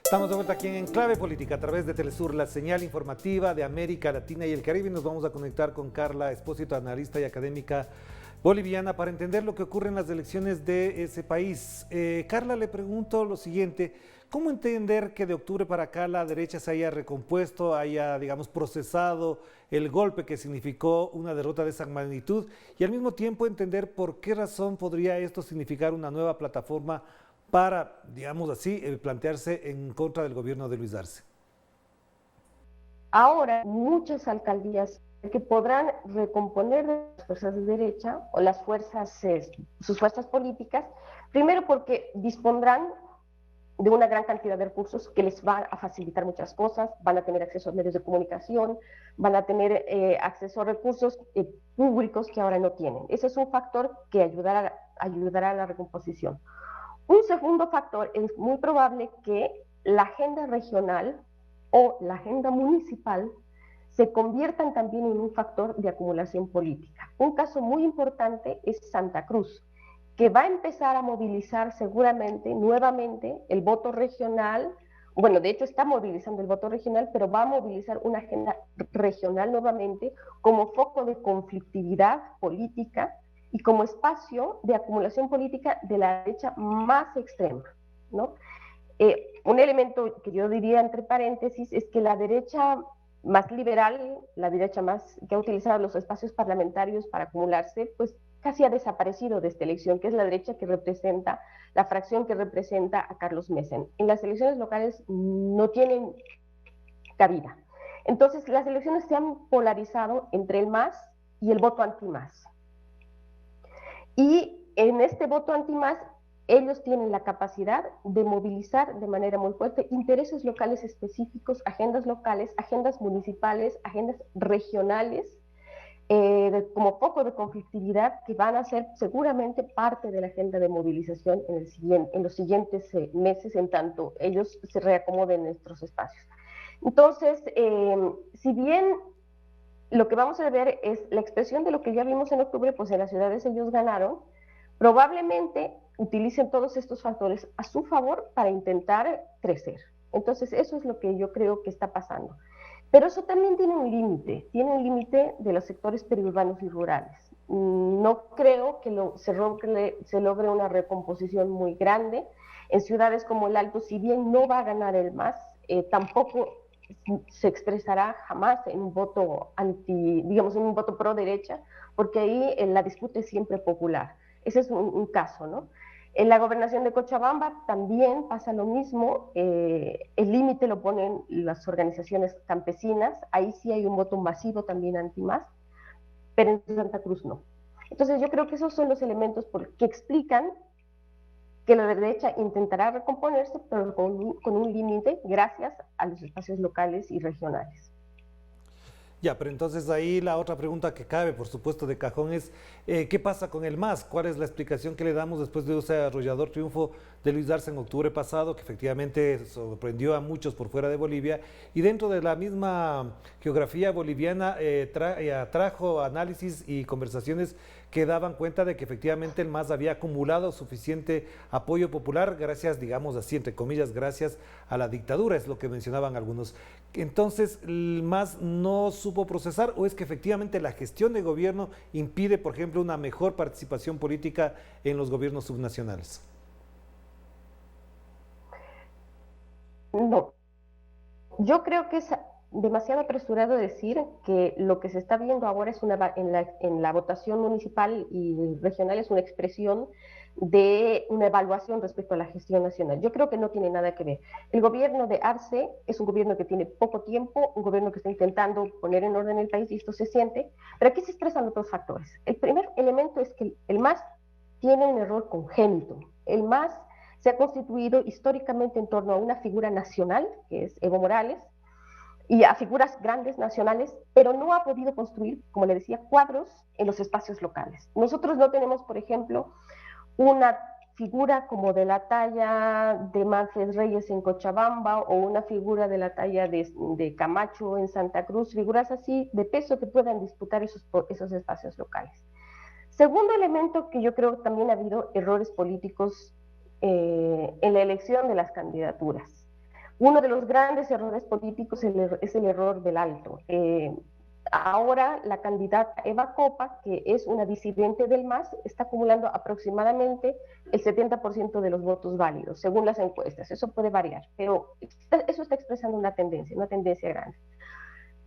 Estamos de vuelta aquí en Enclave Política a través de Telesur, la señal informativa de América Latina y el Caribe. Nos vamos a conectar con Carla Espósito, analista y académica boliviana, para entender lo que ocurre en las elecciones de ese país. Carla, le pregunto lo siguiente: ¿cómo entender que de octubre para acá la derecha se haya recompuesto, haya, digamos, procesado el golpe que significó una derrota de esa magnitud, y al mismo tiempo entender por qué razón podría esto significar una nueva plataforma para, digamos así, plantearse en contra del gobierno de Luis Arce? Ahora, muchas alcaldías que podrán recomponer las fuerzas de derecha o las fuerzas, sus fuerzas políticas, primero porque dispondrán de una gran cantidad de recursos que les va a facilitar muchas cosas, van a tener acceso a medios de comunicación, van a tener acceso a recursos públicos que ahora no tienen. Ese es un factor que ayudará a la recomposición. Un segundo factor: es muy probable que la agenda regional o la agenda municipal se conviertan también en un factor de acumulación política. Un caso muy importante es Santa Cruz, que va a empezar a movilizar seguramente nuevamente el voto regional. Bueno, de hecho está movilizando el voto regional, pero va a movilizar una agenda regional nuevamente como foco de conflictividad política y como espacio de acumulación política de la derecha más extrema, ¿no? Un elemento que yo diría entre paréntesis es que la derecha más liberal, la derecha más que ha utilizado los espacios parlamentarios para acumularse, pues casi ha desaparecido de esta elección, que es la derecha que representa, la fracción que representa a Carlos Messen. En las elecciones locales no tienen cabida. Entonces, las elecciones se han polarizado entre el MAS y el voto anti-MAS. Y en este voto anti-MAS, ellos tienen la capacidad de movilizar de manera muy fuerte intereses locales específicos, agendas locales, agendas municipales, agendas regionales, como foco de conflictividad, que van a ser seguramente parte de la agenda de movilización en los siguientes meses, en tanto ellos se reacomoden en nuestros espacios. Entonces, si bien lo que vamos a ver es la expresión de lo que ya vimos en octubre, pues en las ciudades ellos ganaron, probablemente utilicen todos estos factores a su favor para intentar crecer. Entonces, eso es lo que yo creo que está pasando. Pero eso también tiene un límite de los sectores periurbanos y rurales. No creo que se logre una recomposición muy grande. En ciudades como el Alto, si bien no va a ganar el MAS, tampoco se expresará jamás en un voto digamos, en un voto pro derecha, porque ahí la disputa es siempre popular. Ese es un caso, ¿no? En la gobernación de Cochabamba también pasa lo mismo. El límite lo ponen las organizaciones campesinas, ahí sí hay un voto masivo también anti-MAS, pero en Santa Cruz no. Entonces yo creo que esos son los elementos que explican que la derecha intentará recomponerse, pero con un límite gracias a los espacios locales y regionales. Ya, pero entonces ahí la otra pregunta que cabe, por supuesto, de cajón es, ¿qué pasa con el MAS? ¿Cuál es la explicación que le damos después de ese arrollador triunfo de Luis Arce en octubre pasado, que efectivamente sorprendió a muchos por fuera de Bolivia, y dentro de la misma geografía boliviana trajo análisis y conversaciones que daban cuenta de que efectivamente el MAS había acumulado suficiente apoyo popular gracias, digamos así, entre comillas, gracias a la dictadura, es lo que mencionaban algunos? Entonces, ¿el MAS no supo procesar, o es que efectivamente la gestión de gobierno impide, por ejemplo, una mejor participación política en los gobiernos subnacionales? No, yo creo que es demasiado apresurado decir que lo que se está viendo ahora es en la votación municipal y regional es una expresión de una evaluación respecto a la gestión nacional. Yo creo que no tiene nada que ver. El gobierno de Arce es un gobierno que tiene poco tiempo, un gobierno que está intentando poner en orden el país, y esto se siente, pero aquí se expresan otros factores. El primer elemento es que el MAS tiene un error congénito. El MAS se ha constituido históricamente en torno a una figura nacional, que es Evo Morales, y a figuras grandes nacionales, pero no ha podido construir, como le decía, cuadros en los espacios locales. Nosotros no tenemos, por ejemplo, una figura como de la talla de Manfred Reyes en Cochabamba, o una figura de la talla de Camacho en Santa Cruz, figuras así de peso que puedan disputar esos espacios locales. Segundo elemento, que yo creo que también ha habido errores políticos en la elección de las candidaturas. Uno de los grandes errores políticos es el error del Alto. Ahora la candidata Eva Copa, que es una disidente del MAS, está acumulando aproximadamente el 70% de los votos válidos, según las encuestas. Eso puede variar, pero eso está expresando una tendencia grande.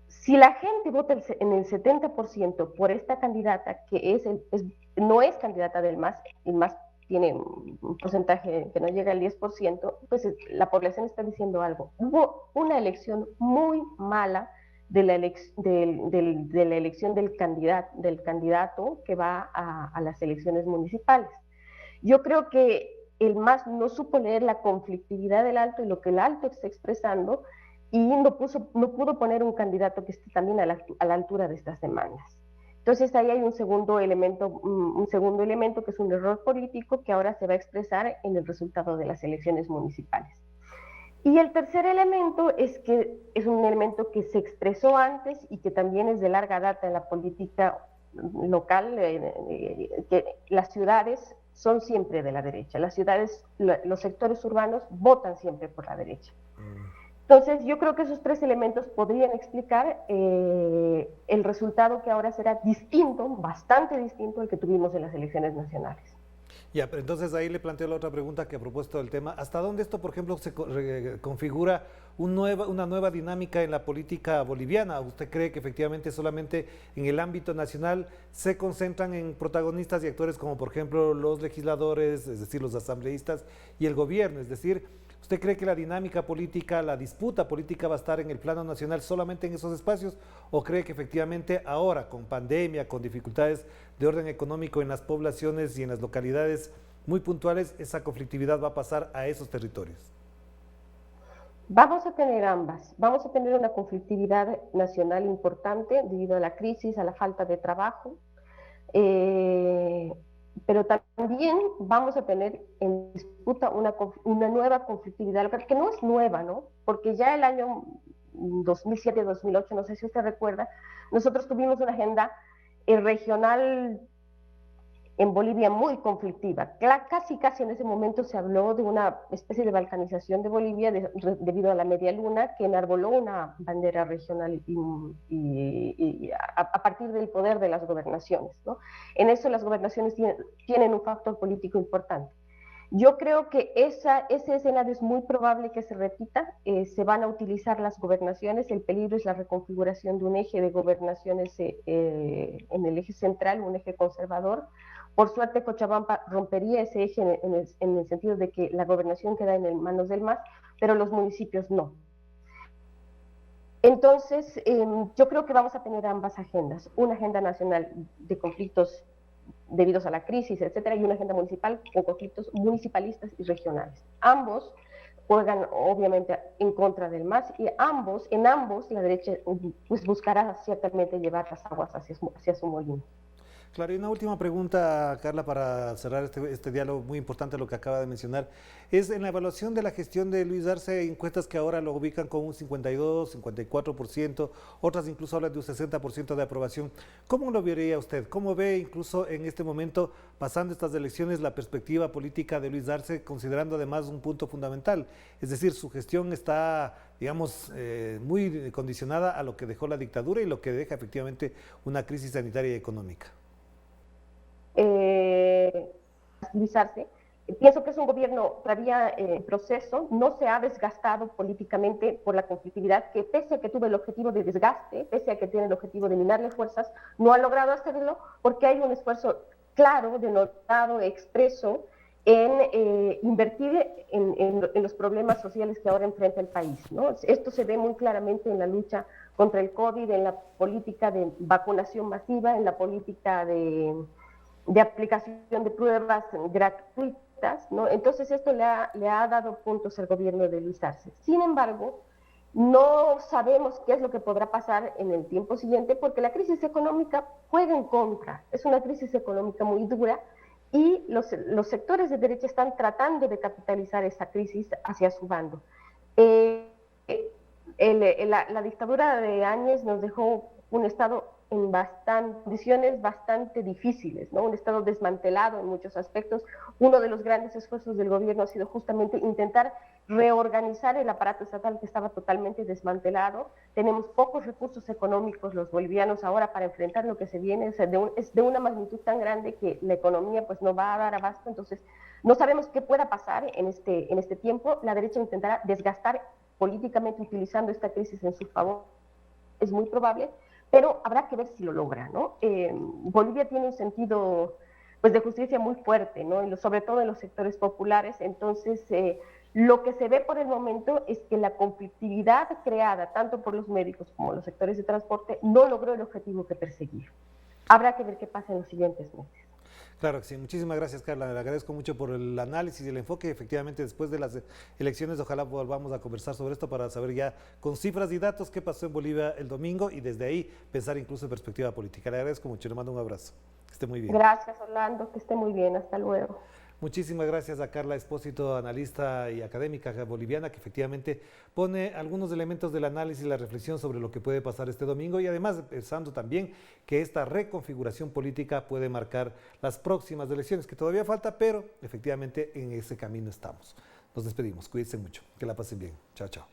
Si la gente vota en el 70% por esta candidata, que no es candidata del MAS, el MAS tiene un porcentaje que no llega al 10%, pues la población está diciendo algo. Hubo una elección muy mala de la elección del candidato que va a las elecciones municipales. Yo creo que el MAS no supo leer la conflictividad del Alto y lo que el Alto está expresando, y no pudo poner un candidato que esté también a la altura de estas demandas. Entonces ahí hay un segundo elemento que es un error político que ahora se va a expresar en el resultado de las elecciones municipales. Y el tercer elemento es que es un elemento que se expresó antes y que también es de larga data en la política local, que las ciudades son siempre de la derecha. Las ciudades, los sectores urbanos votan siempre por la derecha. Entonces, yo creo que esos tres elementos podrían explicar el resultado que ahora será distinto, bastante distinto al que tuvimos en las elecciones nacionales. Ya, pero entonces ahí le planteo la otra pregunta que a propósito del tema, ¿hasta dónde esto, por ejemplo, se configura una nueva dinámica en la política boliviana? ¿Usted cree que efectivamente solamente en el ámbito nacional se concentran en protagonistas y actores como, por ejemplo, los legisladores, es decir, los asambleístas y el gobierno? Es decir, ¿usted cree que la dinámica política, la disputa política va a estar en el plano nacional solamente en esos espacios? ¿O cree que efectivamente ahora, con pandemia, con dificultades de orden económico en las poblaciones y en las localidades muy puntuales, esa conflictividad va a pasar a esos territorios? Vamos a tener ambas. Vamos a tener una conflictividad nacional importante debido a la crisis, a la falta de trabajo. Pero también vamos a tener en disputa una nueva conflictividad local, que no es nueva, ¿no? Porque ya el año 2007-2008, no sé si usted recuerda, nosotros tuvimos una agenda regional en Bolivia muy conflictiva. Casi en ese momento se habló de una especie de balcanización de Bolivia debido a la media luna, que enarboló una bandera regional a partir del poder de las gobernaciones, ¿no? En eso las gobernaciones tienen un factor político importante. Yo creo que ese escenario es muy probable que se repita. Se van a utilizar las gobernaciones. El peligro es la reconfiguración de un eje de gobernaciones en el eje central, un eje conservador. Por suerte, Cochabamba rompería ese eje en el sentido de que la gobernación queda en manos del MAS, pero los municipios no. Entonces, yo creo que vamos a tener ambas agendas. Una agenda nacional de conflictos debidos a la crisis, etcétera, y una agenda municipal con conflictos municipalistas y regionales. Ambos juegan obviamente en contra del MAS y en ambos la derecha pues, buscará ciertamente llevar las aguas hacia su molino. Claro, y una última pregunta, Carla, para cerrar este diálogo muy importante, lo que acaba de mencionar, es en la evaluación de la gestión de Luis Arce, encuestas que ahora lo ubican con un 52, 54%, otras incluso hablan de un 60% de aprobación. ¿Cómo lo vería usted? ¿Cómo ve incluso en este momento, pasando estas elecciones, la perspectiva política de Luis Arce, considerando además un punto fundamental? Es decir, su gestión está, digamos, muy condicionada a lo que dejó la dictadura y lo que deja efectivamente una crisis sanitaria y económica. Luis Arce, pienso que es un gobierno todavía en proceso, no se ha desgastado políticamente por la conflictividad, que pese a que tuvo el objetivo de desgaste, pese a que tiene el objetivo de minarle fuerzas, no ha logrado hacerlo porque hay un esfuerzo claro, denotado, expreso, en invertir en los problemas sociales que ahora enfrenta el país, ¿no? Esto se ve muy claramente en la lucha contra el COVID, en la política de vacunación masiva, en la política de aplicación de pruebas gratuitas, ¿no? Entonces esto le ha dado puntos al gobierno de Luis Arce. Sin embargo, no sabemos qué es lo que podrá pasar en el tiempo siguiente porque la crisis económica juega en contra. Es una crisis económica muy dura y los sectores de derecha están tratando de capitalizar esa crisis hacia su bando. La dictadura de Áñez nos dejó un Estado en condiciones bastante difíciles, ¿no? Un Estado desmantelado en muchos aspectos. Uno de los grandes esfuerzos del gobierno ha sido justamente intentar reorganizar el aparato estatal que estaba totalmente desmantelado. Tenemos pocos recursos económicos los bolivianos ahora para enfrentar lo que se viene, es de una magnitud tan grande que la economía pues no va a dar abasto, entonces no sabemos qué pueda pasar en este tiempo. La derecha intentará desgastar políticamente utilizando esta crisis en su favor, es muy probable, pero habrá que ver si lo logra, ¿no? Bolivia tiene un sentido pues de justicia muy fuerte, ¿no? Sobre todo en los sectores populares, entonces lo que se ve por el momento es que la conflictividad creada tanto por los médicos como los sectores de transporte no logró el objetivo que perseguía. Habrá que ver qué pasa en los siguientes meses. Claro que sí. Muchísimas gracias, Carla. Le agradezco mucho por el análisis y el enfoque. Efectivamente, después de las elecciones, ojalá volvamos a conversar sobre esto para saber ya con cifras y datos qué pasó en Bolivia el domingo y desde ahí pensar incluso en perspectiva política. Le agradezco mucho. Le mando un abrazo. Que esté muy bien. Gracias, Orlando. Que esté muy bien. Hasta luego. Muchísimas gracias a Carla Espósito, analista y académica boliviana, que efectivamente pone algunos elementos del análisis y la reflexión sobre lo que puede pasar este domingo y además pensando también que esta reconfiguración política puede marcar las próximas elecciones, que todavía falta, pero efectivamente en ese camino estamos. Nos despedimos, cuídense mucho, que la pasen bien. Chao, chao.